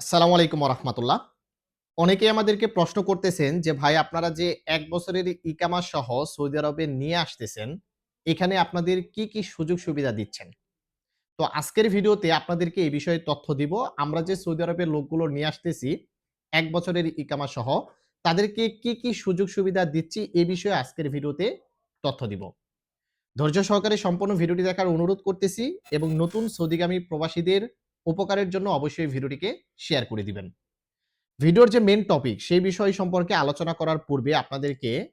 আসসালামু আলাইকুম রাহমাতুল্লাহ। অনেকেই আমাদেরকে প্রশ্ন করতেছেন যে ভাই আপনারা যে ১ বছরের ইকামা সহ সৌদি আরবে নিয়ে আসতেছেন, এখানে আপনাদের কি সুযোগ সুবিধা দিচ্ছেন? তো আজকের ভিডিওতে আপনাদেরকে এই বিষয়ে তথ্য দিব। আমরা যে সৌদি আরবের লোকগুলো নিয়ে আসতেছি ১ বছরের ইকামা সহ, তাদেরকে কি সুযোগ সুবিধা দিচ্ছি এ বিষয়ে আজকের ভিডিওতে তথ্য দিব। ধৈর্য সহকারে সম্পূর্ণ ভিডিওটি দেখার অনুরোধ করতেছি এবং নতুন সৌদিগামী প্রবাসীদের উপকারের জন্য অবশ্যই ভিডিওটিকে শেয়ার করে দিবেন। ভিডিওর যে মেইন টপিক সেই বিষয় সম্পর্কে আলোচনা করার পূর্বে আপনাদেরকে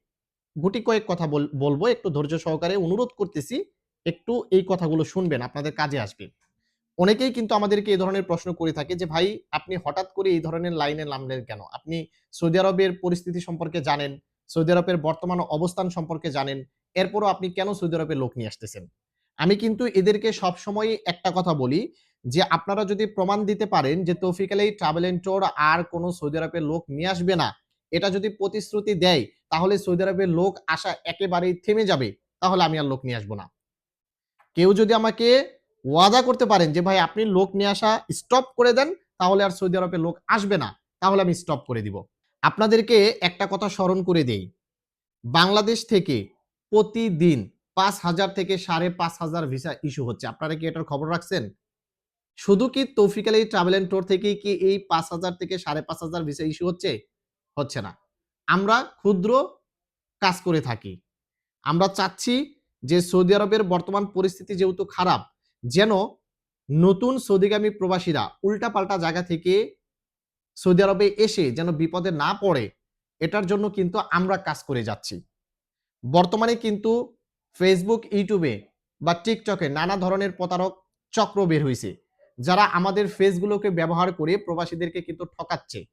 গুটি কয়েক কথা বলবো। একটু ধৈর্য সহকারে অনুরোধ করতেছি, একটু এই কথাগুলো শুনবেন, আপনাদের কাজে আসবে। অনেকেই কিন্তু আমাদেরকে এই ধরনের প্রশ্ন করে থাকে যে, "ভাই আপনি হঠাৎ করে এই ধরনের লাইনে নামলেন কেন? আপনি সৌদি আরবের পরিস্থিতি সম্পর্কে জানেন, সৌদি আরবের বর্তমান অবস্থান সম্পর্কে জানেন। এরপরও আপনি কেন সৌদি আরবের লোক নিয়ে আসতেছেন?" আমি কিন্তু এদেরকে সবসময়ই একটা কথা বলি যে, "আপনারা যদি প্রমাণ দিতে পারেন যে তৌফিক আলী ট্রাভেল এন্ড ট্যুর আর কোন সৌদি আরবের লোক নিয়ে আসবে না, এটা যদি প্রতিশ্রুতি দেয়, তাহলে সৌদি আরবের লোক আসা একেবারেই থেমে যাবে। তাহলে আমি আর লোক নিয়ে আসব না।" কেউ যদি আমাকে ওয়াদা করতে পারেন যে ভাই আপনি লোক নিয়ে আসা স্টপ করে দেন, তাহলে আর সৌদি আরবে লোক আসবে না। তাহলে আমি স্টপ করে দিব। আপনাদেরকে একটা কথা স্মরণ করে দেই। বাংলাদেশ থেকে প্রতিদিন ৫,০০০ থেকে ৫,৫০০ ভিসা ইস্যু হচ্ছে। আপনারা কি এটার খবর রাখছেন? শুধু কি তৌফিক আলী ট্রাভেল এন্ড ট্যুর থেকেই কি এই ৫,০০০ থেকে ৫,৫০০ ভিসা ইস্যু হচ্ছে? হচ্ছে না। আমরা ক্ষুদ্র কাজ করে থাকি। আমরা চাচ্ছি যে সৌদি আরবের বর্তমান পরিস্থিতি যেহেতু খারাপ, যেন নতুন সৌদিগামী প্রবাসীরা উল্টাপাল্টা জায়গা থেকে সৌদি আরবে এসে যেন বিপদে না পড়ে, এটার জন্য কিন্তু আমরা কাজ করে যাচ্ছি। বর্তমানে কিন্তু Facebook, YouTube এ বা TikTok এ নানা ধরনের প্রতারক চক্র বের হইছে। যারা আমাদের ফেসগুলোকে ব্যবহার করে প্রবাসীদেরকে কিন্তু ঠকাচ্ছে।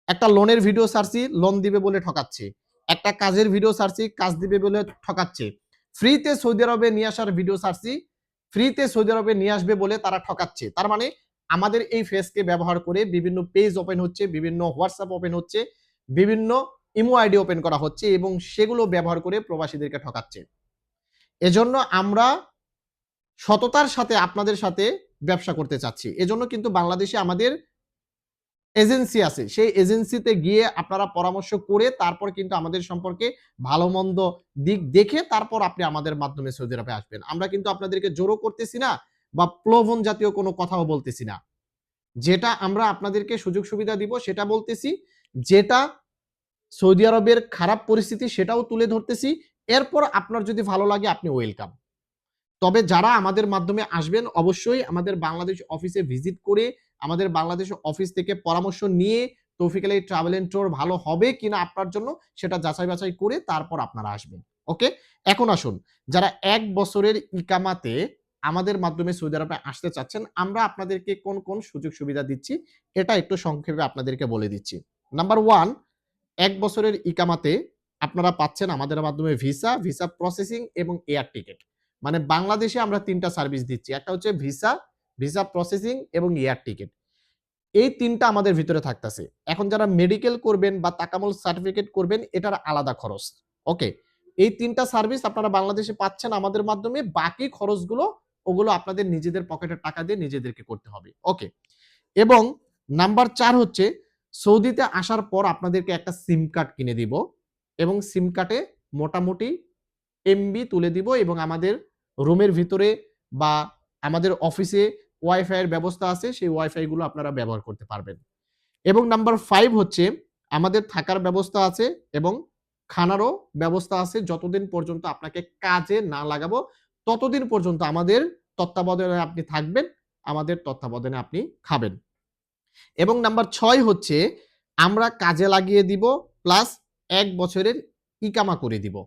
একটা লোনের ভিডিও ছাড়ছি, লোন দিবে বলে ঠকাচ্ছে। একটা কাজের ভিডিও ছাড়ছি, কাজ দিবে বলে ঠকাচ্ছে। ফ্রিতে সৌদি আরবে নিয়ে আসার ভিডিও ছাড়ছি, ফ্রিতে সৌদি আরবে নিয়ে আসবে বলে তারা ঠকাচ্ছে। তার মানে আমাদের এই ফেসকে ব্যবহার করে বিভিন্ন পেজ ওপেন হচ্ছে, বিভিন্ন WhatsApp ওপেন হচ্ছে, বিভিন্ন ইমো আইডি ওপেন করা হচ্ছে এবং সেগুলো ব্যবহার করে প্রবাসীদেরকে ঠকাচ্ছে। এজন্য আমরা সততার সাথে আপনাদের সাথে ব্যবসা করতে চাচ্ছি। এজন্য কিন্তু বাংলাদেশে আমাদের এজেন্সি আছে। সেই এজেন্সিতে গিয়ে আপনারা পরামর্শ করে তারপর কিন্তু আমাদের সম্পর্কে ভালো-মন্দ দিক দেখে তারপর আপনি আমাদের মাধ্যমে সৌদি আরবে আসবেন। আমরা কিন্তু আপনাদেরকে জোরও করতেছি না বা প্রলোভন জাতীয় কোনো কথাও বলতেছি না। যেটা আমরা আপনাদেরকে সুযোগ সুবিধা দিব সেটা বলতেছি। যেটা সৌদি আরবের খারাপ পরিস্থিতি সেটাও তুলে ধরতেছি। এরপর আপনার যদি ভালো লাগে আপনি ওয়েলকাম। তবে যারা আমাদের মাধ্যমে আসবেন অবশ্যই আমাদের বাংলাদেশ অফিসে ভিজিট করে আমাদের বাংলাদেশ অফিস থেকে পরামর্শ নিয়ে তৌফিক আলী ট্রাভেল এন্ড ট্যুর ভালো হবে কিনা আপনার জন্য সেটা যাচাই বাছাই করে তারপর আপনারা আসবেন। ওকে? এখন আসুন, যারা ১ বছরের ইকামাতে আমাদের মাধ্যমে সৌদি আরবে আসতে চাচ্ছেন, আমরা আপনাদেরকে কোন সুযোগ সুবিধা দিচ্ছি এটা একটু সংক্ষেপে আপনাদেরকে বলে দিচ্ছি। নাম্বার 1, ১ বছরের ইকামাতে আপনারা পাচ্ছেন আমাদের মাধ্যমে ভিসা, ভিসা প্রসেসিং এবং এয়ার টিকেট। মানে বাংলাদেশে আমরা ৩ টা সার্ভিস দিচ্ছি। একটা হচ্ছে ভিসা, ভিসা প্রসেসিং এবং এয়ার টিকেট। এই ৩ টা আমাদের ভিতরে থাকতেছে। এখন যারা মেডিকেল করবেন বা তাকামুল সার্টিফিকেট করবেন এটার আলাদা খরচ। ওকে? এই ৩ টা সার্ভিস আপনারা বাংলাদেশে পাচ্ছেন আমাদের মাধ্যমে। বাকি খরচগুলো ওগুলো আপনাদের নিজেদের পকেটের টাকা দিয়ে নিজেদেরকে করতে হবে। ওকে? এবং নাম্বার ৪ হচ্ছে সৌদিতে আসার পর আপনাদেরকে একটা সিম কার্ড কিনে দিব এবং সিম কার্ডে মোটামুটি এমবি তুলে দিব এবং আমাদের রুমের ভিতরে বা আমাদের অফিসে ওয়াইফাই এর ব্যবস্থা আছে। সেই ওয়াইফাই গুলো আপনারা ব্যবহার করতে পারবেন। এবং নাম্বার ৫ হচ্ছে আমাদের থাকার ব্যবস্থা আছে এবং খানারও ব্যবস্থা আছে। যতদিন পর্যন্ত আপনাকে কাজে না লাগাবো, ততদিন পর্যন্ত আমাদের তত্ত্বাবধানে আপনি থাকবেন, আমাদের তত্ত্বাবধানে আপনি খাবেন। এবং নাম্বার ৬ হচ্ছে আমরা কাজে লাগিয়ে দিব প্লাস ১ বছরের ইকামা করে দিব।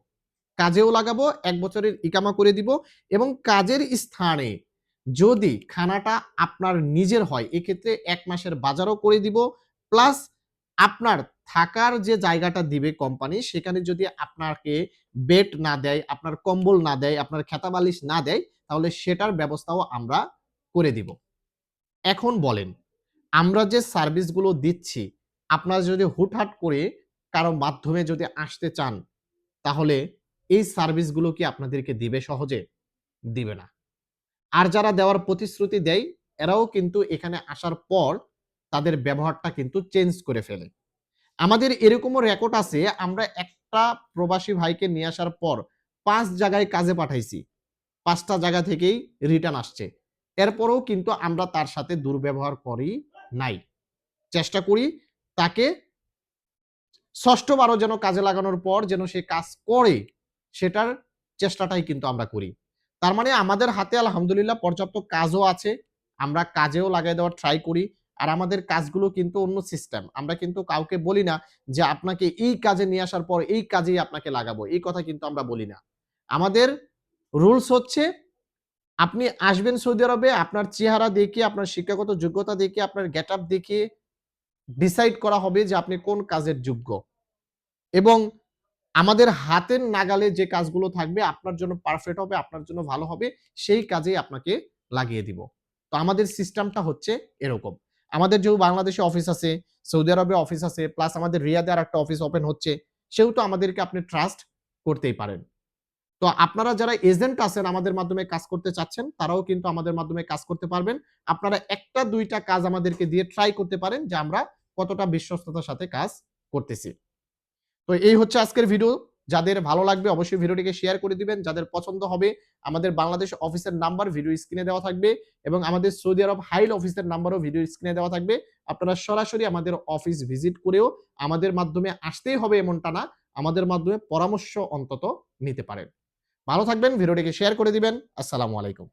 কাজেও লাগাবো, ১ বছরের ইকামা করে দিব এবং কাজের স্থানে যদি খানাটা আপনার নিজের হয়, এক্ষেত্রে ১ মাসের বাজারও করে দিব। প্লাস আপনার থাকার যে জায়গাটা দিবে কোম্পানি, সেখানে যদি আপনাকে বেড না দেয়, আপনার কম্বল না দেয়, আপনার খেতা বালিশ না দেয়, তাহলে সেটার ব্যবস্থাও আমরা করে দিব। এখন বলেন, আমরা যে সার্ভিসগুলো দিচ্ছি, আপনারা যদি হুটহাট করে কারো মাধ্যমে যদি আসতে চান, তাহলে এই সার্ভিসগুলো কি আপনাদেরকে দিবে সহজে? দিবে না। আর যারা দেওয়ার প্রতিশ্রুতি দেয়, এরাও কিন্তু এখানে আসার পর তাদের ব্যবহারটা কিন্তু চেঞ্জ করে ফেলে। আমাদের এরকমও রেকর্ড আছে, আমরা একটা প্রবাসী ভাইকে নিয়ে আসার পর ৫ জায়গায় কাজে পাঠাইছি। ৫ টা জায়গা থেকেই রিটার্ন আসছে। এরপরেও কিন্তু আমরা তার সাথে দুর্ব্যবহার করি নাই। চেষ্টা করি তাকে ৬ষ্ঠ বারও যেন কাজে লাগানোর পর যেন সে কাজ করে, সেটার চেষ্টাটাই কিন্তু আমরা করি। তার মানে আমাদের হাতে আলহামদুলিল্লাহ পর্যাপ্ত কাজও আছে। আমরা কাজেও লাগায় দেওয়ার ট্রাই করি। আর আমাদের কাজগুলো কিন্তু অন্য সিস্টেম। আমরা কিন্তু কাউকে বলি না যে আপনাকে এই কাজে নিয়ে আসার পর এই কাজেই আপনাকে লাগাবো। এই কথা কিন্তু আমরা বলি না। আমাদের রুলস হচ্ছে আপনি আসবেন সৌদি আরবে, আপনার চেহারা দেখে, আপনার শিক্ষাগত যোগ্যতা দেখে, আপনার গেটআপ দেখে ডিসাইড করা হবে যে আপনি কোন কাজের যোগ্য। এবং আমাদের হাতের নাগালে যে কাজগুলো থাকবে আপনার জন্য পারফেক্ট হবে, আপনার জন্য ভালো হবে, সেই কাজেই আপনাকে লাগিয়ে দিব। তো আমাদের সিস্টেমটা হচ্ছে এরকম। আমাদের যেহেতু বাংলাদেশে অফিস আছে, সৌদি আরবে অফিস আছে, প্লাস আমাদের রিয়াদে আরেকটা অফিস ওপেন হচ্ছে, সেহেতু আমাদেরকে আপনি ট্রাস্ট করতেই পারেন। তো আপনারা যারা এজেন্ট আছেন আমাদের মাধ্যমে কাজ করতে চাচ্ছেন, তারাও কিন্তু আমাদের মাধ্যমে কাজ করতে পারবেন। আপনারা ১ টা ২ টা কাজ আমাদেরকে দিয়ে ট্রাই করতে পারেন যে আমরা কতটা বিশ্বস্ততার সাথে কাজ করতেছি। তো এই হচ্ছে আজকের ভিডিও। যাদের ভালো লাগবে অবশ্যই ভিডিওটিকে শেয়ার করে দিবেন। যাদের পছন্দ হবে আমাদের বাংলাদেশ অফিসের নাম্বার ভিডিও স্ক্রিনে দেওয়া থাকবে এবং আমাদের সৌদি আরব হাইল অফিসের নাম্বারও ভিডিও স্ক্রিনে দেওয়া থাকবে। আপনারা সরাসরি আমাদের অফিস ভিজিট করেও আমাদের মাধ্যমে আসতেই হবে এমনটা না। আমাদের মাধ্যমে পরামর্শ অন্তত নিতে পারেন। ভালো থাকবেন, ভিডিওটিকে শেয়ার করে দিবেন। আসসালামু আলাইকুম।